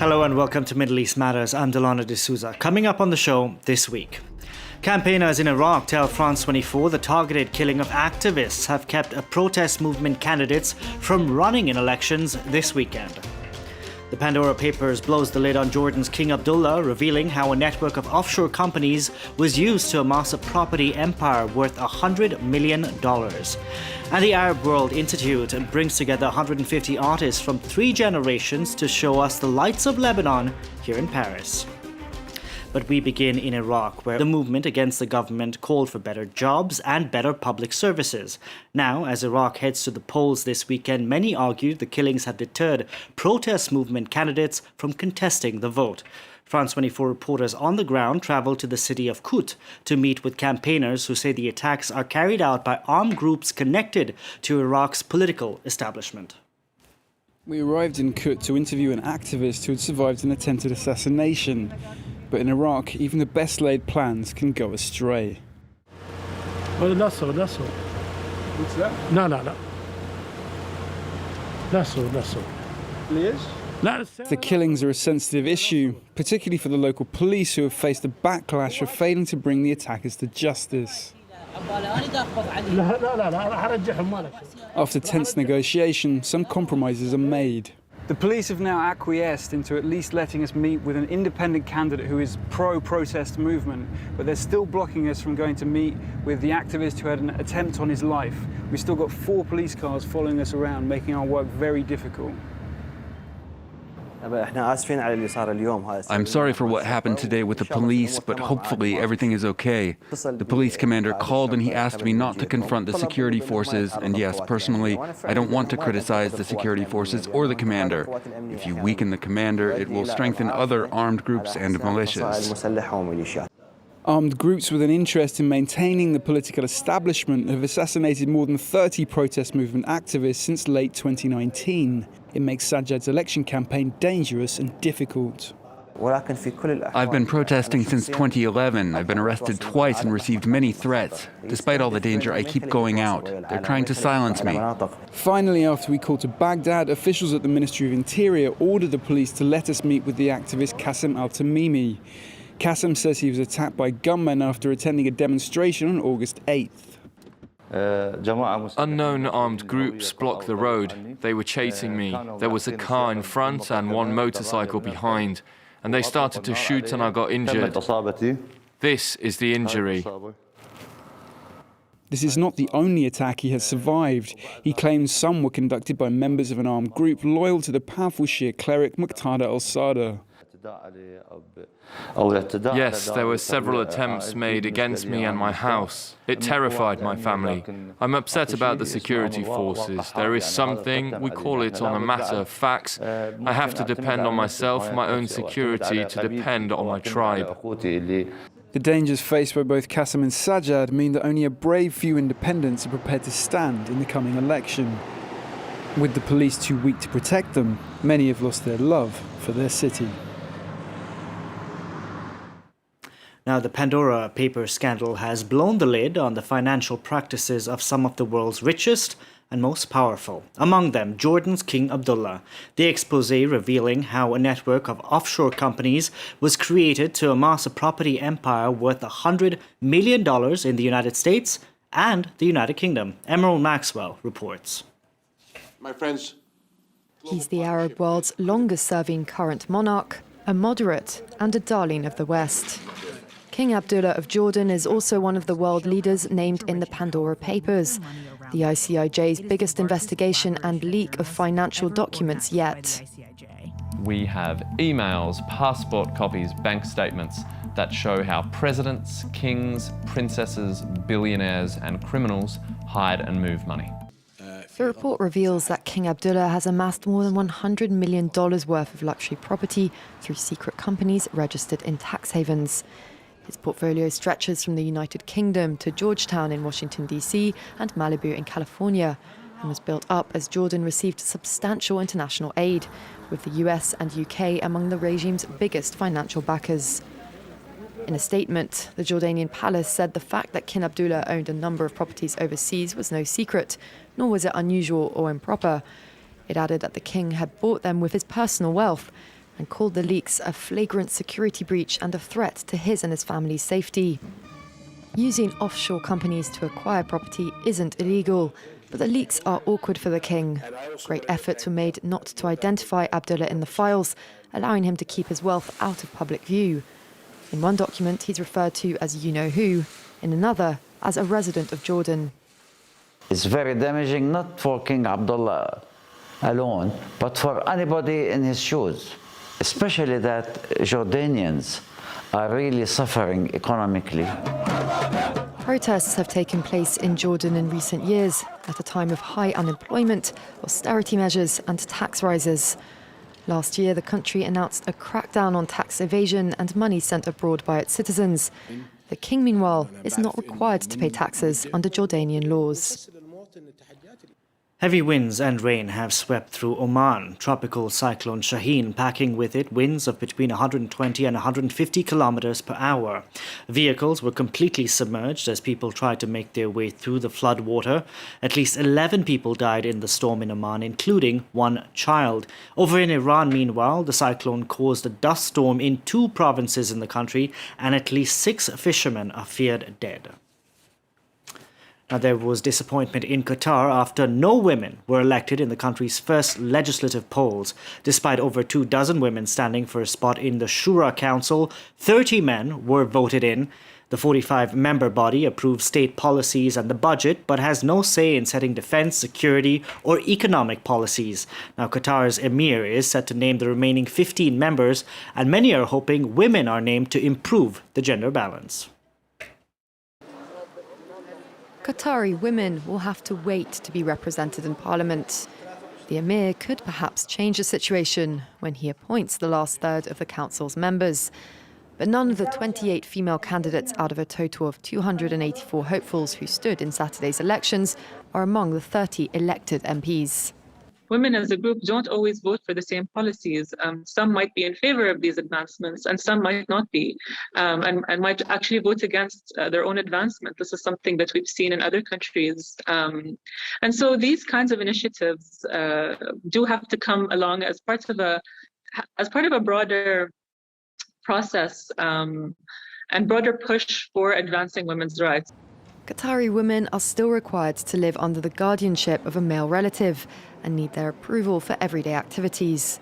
Hello and welcome to Middle East Matters. I'm Delano D'Souza. Coming up on the show this week. Campaigners in Iraq tell France 24 the targeted killing of activists have kept protest movement candidates from running in elections this weekend. The Pandora Papers blows the lid on Jordan's King Abdullah, revealing how a network of offshore companies was used to amass a property empire worth $100 million. And the Arab World Institute brings together 150 artists from 3 generations to show us the lights of Lebanon here in Paris. But we begin in Iraq, where the movement against the government called for better jobs and better public services. Now, as Iraq heads to the polls this weekend, many argue the killings have deterred protest movement candidates from contesting the vote. France 24 reporters on the ground traveled to the city of Kut to meet with campaigners who say the attacks are carried out by armed groups connected to Iraq's political establishment. We arrived in Kut to interview an activist who had survived an attempted assassination. But in Iraq, even the best laid plans can go astray. What's that? No. The killings are a sensitive issue, particularly for the local police who have faced a backlash for failing to bring the attackers to justice. After tense negotiation, some compromises are made. The police have now acquiesced into at least letting us meet with an independent candidate who is pro-protest movement, but they're still blocking us from going to meet with the activist who had an attempt on his life. We've still got 4 police cars following us around, making our work very difficult. I'm sorry for what happened today with the police, but hopefully everything is okay. The police commander called and he asked me not to confront the security forces, and yes, personally, I don't want to criticize the security forces or the commander. If you weaken the commander, it will strengthen other armed groups and militias. Armed groups with an interest in maintaining the political establishment have assassinated more than 30 protest movement activists since late 2019. It makes Sajjad's election campaign dangerous and difficult. I've been protesting since 2011. I've been arrested twice and received many threats. Despite all the danger, I keep going out. They're trying to silence me. Finally, after we called to Baghdad, officials at the Ministry of Interior ordered the police to let us meet with the activist Qasim al-Tamimi. Qasim says he was attacked by gunmen after attending a demonstration on August 8th. Unknown armed groups blocked the road. They were chasing me. There was a car in front and 1 motorcycle behind, and they started to shoot and I got injured. This is the injury. This is not the only attack he has survived. He claims some were conducted by members of an armed group loyal to the powerful Shia cleric Muqtada al-Sadr. Yes, there were several attempts made against me and my house. It terrified my family. I'm upset about the security forces. There is something, we call it on a matter of facts. I have to depend on myself, my own security, to depend on my tribe. The dangers faced by both Qasim and Sajjad mean that only a brave few independents are prepared to stand in the coming election. With the police too weak to protect them, many have lost their love for their city. Now, the Pandora Papers scandal has blown the lid on the financial practices of some of the world's richest and most powerful. Among them, Jordan's King Abdullah. The expose revealing how a network of offshore companies was created to amass a property empire worth $100 million in the United States and the United Kingdom. Emerald Maxwell reports. My friends, he's the Arab world's longest-serving current monarch, a moderate and a darling of the West. King Abdullah of Jordan is also one of the world leaders named in the Pandora Papers, the ICIJ's biggest investigation and leak of financial documents yet. We have emails, passport copies, bank statements that show how presidents, kings, princesses, billionaires and criminals hide and move money. The report reveals that King Abdullah has amassed more than $100 million worth of luxury property through secret companies registered in tax havens. His portfolio stretches from the United Kingdom to Georgetown in Washington, D.C. and Malibu in California, and was built up as Jordan received substantial international aid, with the US and UK among the regime's biggest financial backers. In a statement, the Jordanian palace said the fact that King Abdullah owned a number of properties overseas was no secret, nor was it unusual or improper. It added that the king had bought them with his personal wealth, and called the leaks a flagrant security breach and a threat to his and his family's safety. Using offshore companies to acquire property isn't illegal, but the leaks are awkward for the king. Great efforts were made not to identify Abdullah in the files, allowing him to keep his wealth out of public view. In one document, he's referred to as you-know-who, in another, as a resident of Jordan. It's very damaging, not for King Abdullah alone, but for anybody in his shoes, especially that Jordanians are really suffering economically. Protests have taken place in Jordan in recent years, at a time of high unemployment, austerity measures and tax rises. Last year, the country announced a crackdown on tax evasion and money sent abroad by its citizens. The king, meanwhile, is not required to pay taxes under Jordanian laws. Heavy winds and rain have swept through Oman. Tropical cyclone Shaheen packing with it winds of between 120 and 150 kilometers per hour. Vehicles were completely submerged as people tried to make their way through the flood water. At least 11 people died in the storm in Oman, including one child. Over in Iran, meanwhile, the cyclone caused a dust storm in 2 provinces in the country, and at least 6 fishermen are feared dead. Now, there was disappointment in Qatar after no women were elected in the country's first legislative polls. Despite over 24 women standing for a spot in the Shura Council, 30 men were voted in. The 45-member body approves state policies and the budget, but has no say in setting defense, security, or economic policies. Now, Qatar's emir is set to name the remaining 15 members, and many are hoping women are named to improve the gender balance. Qatari women will have to wait to be represented in parliament. The emir could perhaps change the situation when he appoints the last third of the council's members. But none of the 28 female candidates out of a total of 284 hopefuls who stood in Saturday's elections are among the 30 elected MPs. Women as a group don't always vote for the same policies. Some might be in favor of these advancements and some might not be, and might actually vote against their own advancement. This is something that we've seen in other countries. And so these kinds of initiatives do have to come along as part of a broader process and broader push for advancing women's rights. Qatari women are still required to live under the guardianship of a male relative and need their approval for everyday activities.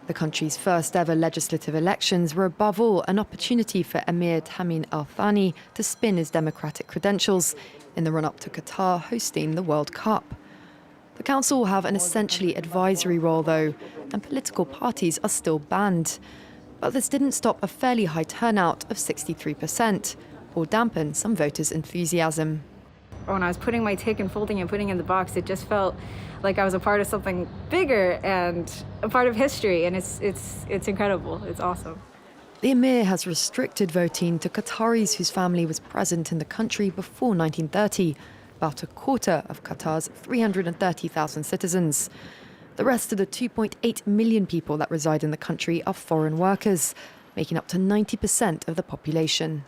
The country's first ever legislative elections were above all an opportunity for Emir Tamim Al Thani to spin his democratic credentials in the run-up to Qatar hosting the World Cup. The council will have an essentially advisory role, though, and political parties are still banned. But this didn't stop a fairly high turnout of 63%, or dampen some voters' enthusiasm. When I was putting my tick and folding and putting it in the box, it just felt like I was a part of something bigger and a part of history, and it's incredible. It's awesome. The emir has restricted voting to Qataris whose family was present in the country before 1930, about a quarter of Qatar's 330,000 citizens. The rest of the 2.8 million people that reside in the country are foreign workers, making up to 90% of the population.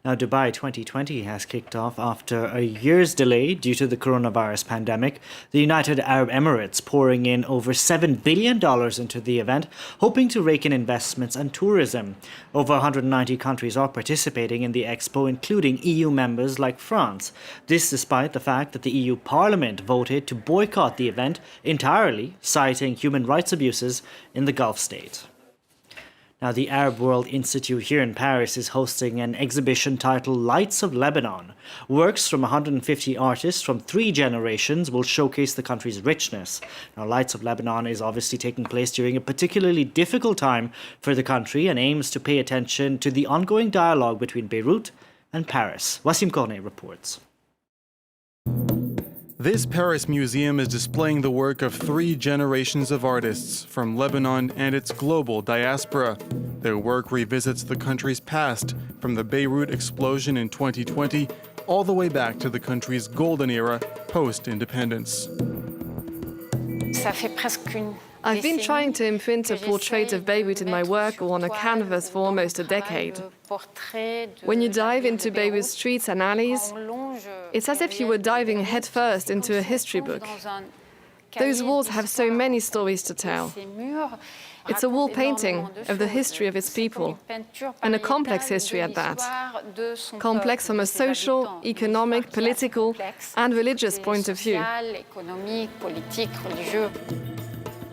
Now, Dubai 2020 has kicked off after a year's delay due to the coronavirus pandemic. The United Arab Emirates pouring in over $7 billion into the event, hoping to rake in investments and tourism. Over 190 countries are participating in the expo, including EU members like France. This despite the fact that the EU Parliament voted to boycott the event entirely, citing human rights abuses in the Gulf state. Now, the Arab World Institute here in Paris is hosting an exhibition titled Lights of Lebanon. Works from 150 artists from 3 generations will showcase the country's richness. Now, Lights of Lebanon is obviously taking place during a particularly difficult time for the country and aims to pay attention to the ongoing dialogue between Beirut and Paris. Wasim Cornet reports. This Paris museum is displaying the work of 3 generations of artists from Lebanon and its global diaspora. Their work revisits the country's past, from the Beirut explosion in 2020 all the way back to the country's golden era post-independence. I've been trying to imprint a portrait of Beirut in my work or on a canvas for almost a decade. When you dive into Beirut's streets and alleys, it's as if you were diving headfirst into a history book. Those walls have so many stories to tell. It's a wall painting of the history of its people, and a complex history at that. Complex from a social, economic, political, and religious point of view.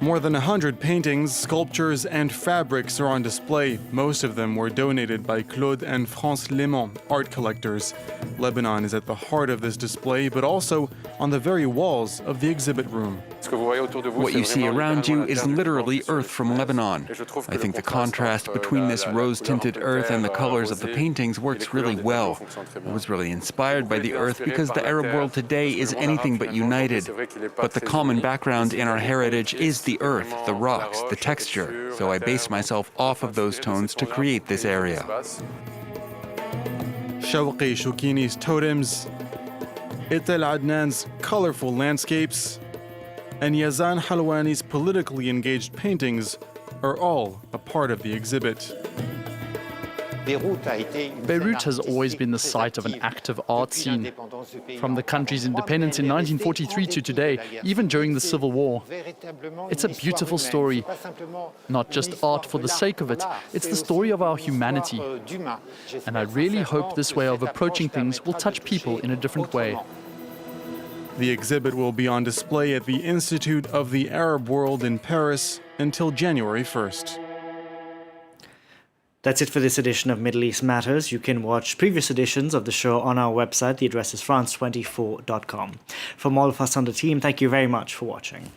More than 100 paintings, sculptures, and fabrics are on display. Most of them were donated by Claude and France Lemont, art collectors. Lebanon is at the heart of this display, but also on the very walls of the exhibit room. What you see around you is literally earth from Lebanon. I think the contrast between this rose-tinted earth and the colors of the paintings works really well. I was really inspired by the earth because the Arab world today is anything but united. But the common background in our heritage is the earth, the rocks, the texture. So I based myself off of those tones to create this area. Shawqi Shukini's totems, Itel Adnan's colorful landscapes, and Yazan Halwani's politically engaged paintings are all a part of the exhibit. Beirut has always been the site of an active art scene. From the country's independence in 1943 to today, even during the Civil War. It's a beautiful story. Not just art for the sake of it, it's the story of our humanity. And I really hope this way of approaching things will touch people in a different way. The exhibit will be on display at the Institute of the Arab World in Paris until January 1st. That's it for this edition of Middle East Matters. You can watch previous editions of the show on our website. The address is france24.com. From all of us on the team, thank you very much for watching.